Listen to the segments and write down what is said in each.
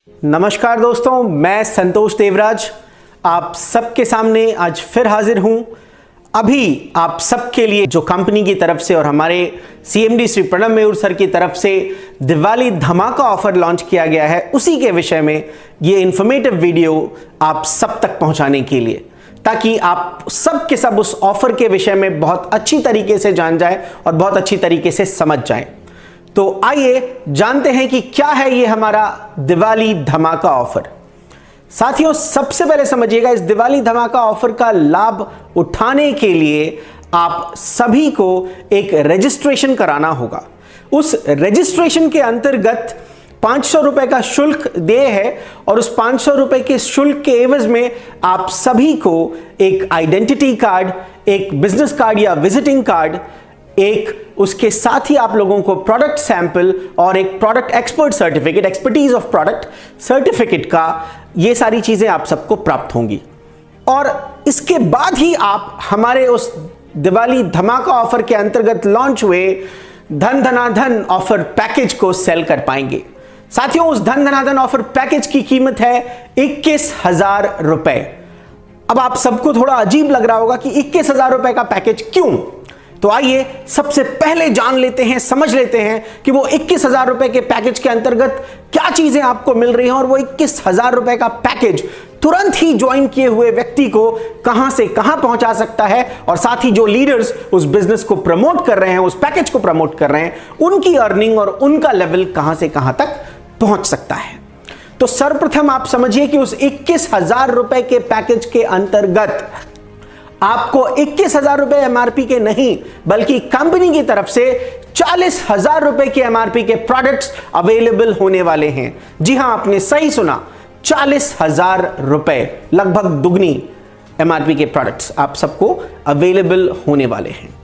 नमस्कार दोस्तों, मैं संतोष देवराज आप सबके सामने आज फिर हाजिर हूं। अभी आप सबके लिए जो कंपनी की तरफ से और हमारे सीएमडी श्री प्रणब मयूर सर की तरफ से दिवाली धमाका ऑफर लॉन्च किया गया है, उसी के विषय में ये इंफॉर्मेटिव वीडियो आप सब तक पहुंचाने के लिए, ताकि आप सब के सब उस ऑफर के विषय में बहुत अच्छी तरीके से जान जाएं और बहुत अच्छी तरीके से समझ जाएं। तो आइए जानते हैं कि क्या है ये हमारा दिवाली धमाका ऑफर। साथियों, सबसे पहले समझिएगा, इस दिवाली धमाका ऑफर का लाभ उठाने के लिए आप सभी को एक रजिस्ट्रेशन कराना होगा। उस रजिस्ट्रेशन के अंतर्गत 500 रुपए का शुल्क देय है और उस 500 रुपए के शुल्क के एवज में आप सभी को एक आइडेंटिटी कार्ड, एक बिजनेस कार्ड या विजिटिंग कार्ड, एक उसके साथ ही आप लोगों को प्रोडक्ट सैंपल और एक product expert certificate, expertise of product certificate का, ये सारी चीजें आप सबको प्राप्त होंगी। और इसके बाद ही आप हमारे उस दिवाली धमाका ऑफर के अंतर्गत लॉन्च हुए धन धनाधन ऑफर पैकेज को सेल कर पाएंगे। साथियों, उस धन धनाधन ऑफर पैकेज की कीमत है 21,000 रुपए। अब आप सबको थोड़ा अजीब लग रहा होगा कि 21,000 रुपए का पैकेज क्यों? तो आइए सबसे पहले जान लेते हैं, समझ लेते हैं कि वो 21,000 रुपए के पैकेज के अंतर्गत क्या चीजें आपको मिल रही हैं और वो 21,000 रुपए का पैकेज तुरंत ही ज्वाइन किए हुए व्यक्ति को कहां से कहां पहुंचा सकता है, और साथ ही जो लीडर्स उस बिजनेस को प्रमोट कर रहे हैं, उस पैकेज को प्रमोट कर रहे हैं, उनकी अर्निंग और उनका लेवल कहां से कहां तक पहुंच सकता है। तो सर्वप्रथम आप समझिए कि उस 21,000 रुपए के पैकेज के अंतर्गत आपको 21,000 रुपए एमआरपी के नहीं, बल्कि कंपनी की तरफ से 40,000 रुपए के एमआरपी के प्रोडक्ट्स अवेलेबल होने वाले हैं। जी हां, आपने सही सुना, 40,000 रुपए, लगभग दुगनी एमआरपी के प्रोडक्ट्स आप सबको अवेलेबल होने वाले हैं,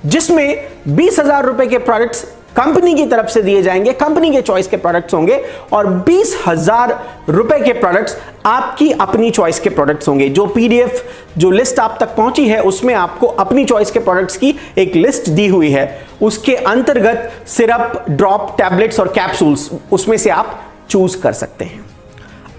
जिसमें 20,000 रुपए के प्रोडक्ट्स कंपनी की तरफ से दिए जाएंगे, कंपनी के चॉइस के प्रोडक्ट्स होंगे, और 20,000 रुपए के प्रोडक्ट्स आपकी अपनी चॉइस के प्रोडक्ट्स होंगे। जो पीडीएफ, जो लिस्ट आप तक पहुंची है, उसमें आपको अपनी चॉइस के प्रोडक्ट्स की एक लिस्ट दी हुई है। उसके अंतर्गत सिरप, ड्रॉप, टैबलेट्स और कैप्सूल्स, उसमें से आप चूज कर सकते हैं।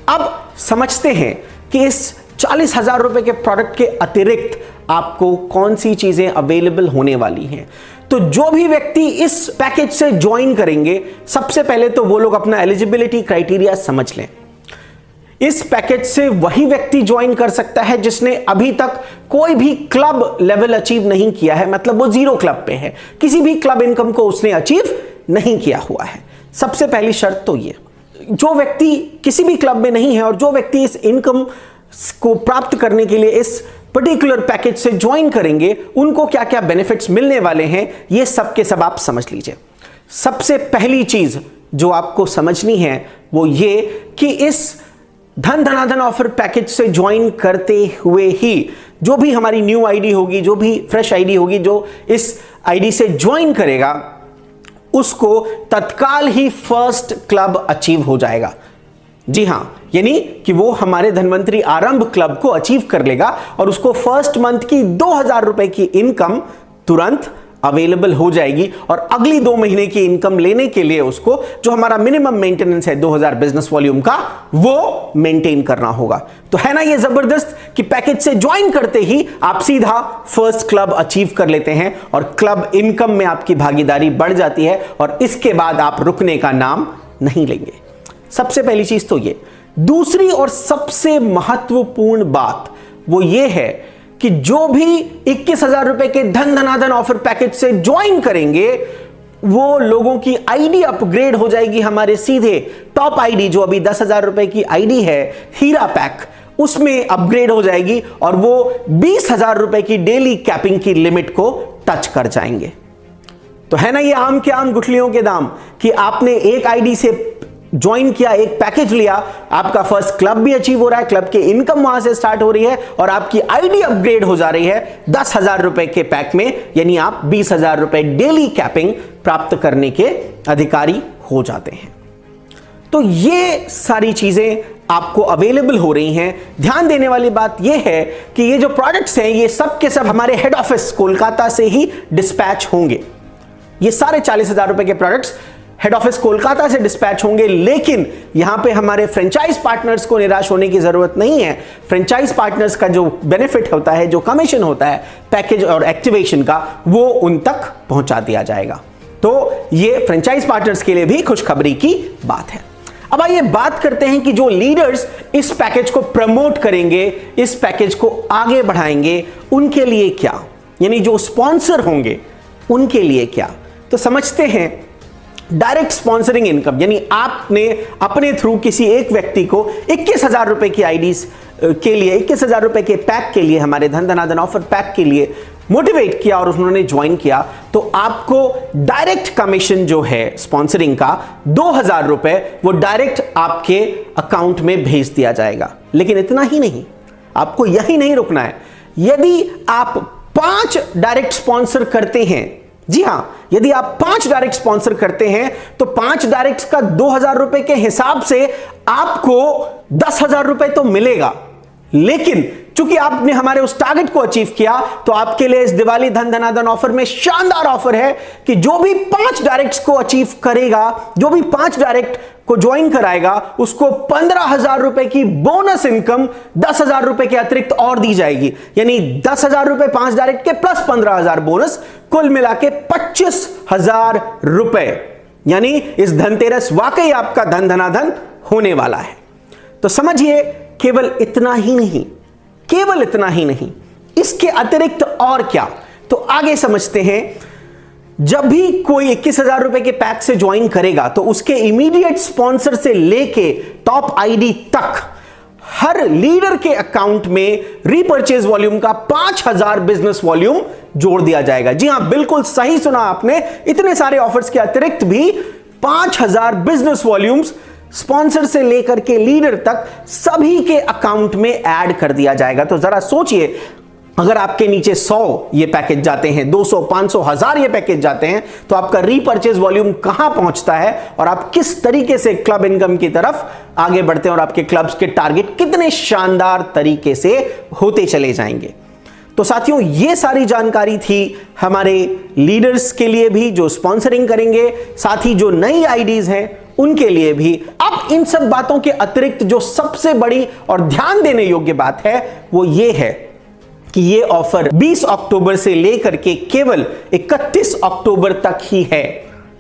अब समझते हैं कि इस 40,000 रुपए के प्रोडक्ट के अतिरिक्त आपको कौन सी चीजें अवेलेबल होने वाली हैं। तो जो भी व्यक्ति इस पैकेज से ज्वाइन करेंगे, सबसे पहले तो वो लोग अपना एलिजिबिलिटी क्राइटेरिया समझ लें। इस पैकेज से वही व्यक्ति ज्वाइन कर सकता है जिसने अभी तक कोई भी क्लब लेवल अचीव नहीं किया है, मतलब वो जीरो क्लब पे है, किसी भी क्लब इनकम को उसने अचीव नहीं किया हुआ है। सबसे पहली शर्त तो ये, जो व्यक्ति किसी भी क्लब में नहीं है और जो व्यक्ति इस इनकम को प्राप्त करने के लिए इस पर्टिकुलर पैकेज से ज्वाइन करेंगे, उनको क्या क्या बेनिफिट्स मिलने वाले हैं, ये सब के सब आप समझ लीजिए। सबसे पहली चीज जो आपको समझनी है वो ये कि इस धन धनाधन ऑफर पैकेज से ज्वाइन करते हुए ही जो भी हमारी न्यू आईडी होगी, जो भी फ्रेश आईडी होगी, जो इस आईडी से ज्वाइन करेगा, उसको तत्काल ही फर्स्ट क्लब अचीव हो जाएगा। जी हां, यानी कि वो हमारे धनवंतरी आरंभ क्लब को अचीव कर लेगा और उसको फर्स्ट मंथ की 2,000 रुपए की इनकम तुरंत अवेलेबल हो जाएगी, और अगली 2 महीने की इनकम लेने के लिए उसको जो हमारा मिनिमम मेंटेनेंस है 2,000 बिजनेस वॉल्यूम का, वो मेंटेन करना होगा। तो है ना ये जबरदस्त कि पैकेज से ज्वाइन करते ही आप सीधा फर्स्ट क्लब अचीव कर लेते हैं और क्लब इनकम में आपकी भागीदारी बढ़ जाती है, और इसके बाद आप रुकने का नाम नहीं लेंगे। सबसे पहली चीज तो ये। दूसरी और सबसे महत्वपूर्ण बात वो ये है कि जो भी 21,000 रुपए के धन धनाधन ऑफर पैकेज से ज्वाइन करेंगे, वो लोगों की आईडी अपग्रेड हो जाएगी हमारे सीधे टॉप आईडी, जो अभी 10,000 रुपए की आईडी है हीरा पैक, उसमें अपग्रेड हो जाएगी और वो 20,000 रुपए की डेली कैपिंग की लिमिट को टच कर जाएंगे। तो है ना ये आम के आम गुठलियों के दाम कि आपने एक आईडी से ज्वाइन किया, एक पैकेज लिया, आपका फर्स्ट क्लब भी अचीव हो रहा है, क्लब की इनकम वहां से स्टार्ट हो रही है और आपकी आईडी अपग्रेड हो जा रही है 10,000 रुपए के पैक में, यानी आप 20,000 रुपए डेली कैपिंग प्राप्त करने के अधिकारी हो जाते हैं। तो ये सारी चीजें आपको अवेलेबल हो रही हैं। ध्यान देने वाली बात यह है कि ये जो प्रोडक्ट्स हैं, ये सब के सब हमारे हेड ऑफिस कोलकाता से ही डिस्पैच होंगे। ये सारे 40,000 रुपए के प्रोडक्ट्स हेड ऑफिस कोलकाता से डिस्पैच होंगे, लेकिन यहां पे हमारे फ्रेंचाइज पार्टनर्स को निराश होने की जरूरत नहीं है। फ्रेंचाइज पार्टनर्स का जो बेनिफिट होता है, जो कमीशन होता है पैकेज और एक्टिवेशन का, वो उन तक पहुंचा दिया जाएगा। तो ये फ्रेंचाइज पार्टनर्स के लिए भी खुशखबरी की बात है। अब आइए बात करते हैं कि जो लीडर्स इस पैकेज को प्रमोट करेंगे, इस पैकेज को आगे बढ़ाएंगे, उनके लिए क्या, यानी जो स्पॉन्सर होंगे उनके लिए क्या। तो समझते हैं डायरेक्ट स्पॉन्सरिंग इनकम, यानी आपने अपने थ्रू किसी एक व्यक्ति को 21,000 रुपए की आईडीज के लिए, 21,000 रुपए के पैक के लिए, हमारे धन धना धन ऑफर पैक के लिए मोटिवेट किया और उन्होंने ज्वाइन किया, तो आपको डायरेक्ट कमीशन जो है स्पॉन्सरिंग का 2,000 रुपए वो डायरेक्ट आपके अकाउंट में भेज दिया जाएगा। लेकिन इतना ही नहीं, आपको यही नहीं रुकना है। यदि आप 5 डायरेक्ट स्पॉन्सर करते हैं, जी हां, यदि आप 5 डायरेक्ट स्पॉन्सर करते हैं तो 5 डायरेक्ट का 2,000 रुपए के हिसाब से आपको 10,000 रुपए तो मिलेगा। लेकिन चूंकि आपने हमारे उस टारगेट को अचीव किया, तो आपके लिए इस दिवाली धन धना धन ऑफर में शानदार ऑफर है कि जो भी 5 डायरेक्ट्स को अचीव करेगा, जो भी 5 डायरेक्ट को ज्वाइन कराएगा, उसको 15,000 रुपए की बोनस इनकम 10,000 रुपए के अतिरिक्त और दी जाएगी। यानी 10,000 रुपए 5 डायरेक्ट के प्लस 15,000 बोनस, कुल मिला के 25,000 रुपए। यानी इस धनतेरस वाकई आपका धन धनाधन होने वाला है। तो समझिए, केवल इतना ही नहीं, केवल इतना ही नहीं, इसके अतिरिक्त और क्या, तो आगे समझते हैं। जब भी कोई 21,000 रुपए के पैक से ज्वाइन करेगा, तो उसके इमीडिएट स्पॉन्सर से लेके टॉप आईडी तक हर लीडर के अकाउंट में रीपर्चेज वॉल्यूम का 5,000 बिजनेस वॉल्यूम जोड़ दिया जाएगा। जी हां, बिल्कुल सही सुना आपने, इतने सारे ऑफर्स के अतिरिक्त भी 5,000 बिजनेस वॉल्यूम्स स्पॉन्सर से लेकर के लीडर तक सभी के अकाउंट में ऐड कर दिया जाएगा। तो जरा सोचिए, अगर आपके नीचे 100 ये पैकेज जाते हैं, 200, 500, 1000 ये पैकेज जाते हैं, तो आपका रीपर्चेज वॉल्यूम कहां पहुंचता है और आप किस तरीके से क्लब इनकम की तरफ आगे बढ़ते हैं और आपके क्लब्स के टारगेट कितने शानदार तरीके से होते चले जाएंगे। तो साथियों, ये सारी जानकारी थी हमारे लीडर्स के लिए भी जो स्पॉन्सरिंग करेंगे, साथ ही जो नई आईडीज हैं उनके लिए भी। अब इन सब बातों के अतिरिक्त जो सबसे बड़ी और ध्यान देने योग्य बात है वो ये है कि ये ऑफर 20 अक्टूबर से लेकर के केवल 31 अक्टूबर तक ही है।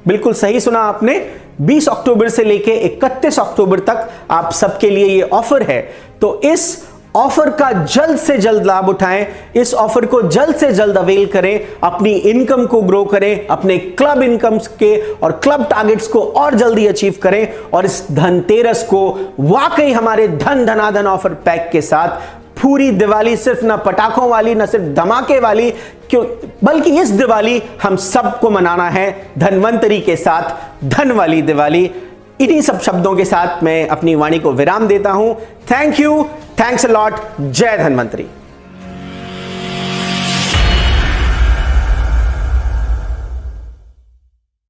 बिल्कुल सही सुना आपने, 20 अक्टूबर से लेकर 31 अक्टूबर तक आप सबके लिए ये ऑफर है। तो इस ऑफर का जल्द से जल्द लाभ उठाएं, इस ऑफर को जल्द से जल्द अवेल करें, अपनी इनकम को ग्रो करें, अपने क्लब इनकम्स के और क्लब टारगेट्स को और जल्दी अचीव करें और इस धनतेरस को वाकई हमारे धन धनाधन ऑफर पैक के साथ पूरी दिवाली सिर्फ ना पटाखों वाली, ना सिर्फ धमाके वाली, क्यों, बल्कि इस दिवाली हम सबको मनाना है धनवंतरी के साथ, धन वाली दिवाली। इन्हीं सब शब्दों के साथ मैं अपनी वाणी को विराम देता हूं। Thank you, thanks a lot. जय धन्वंतरी।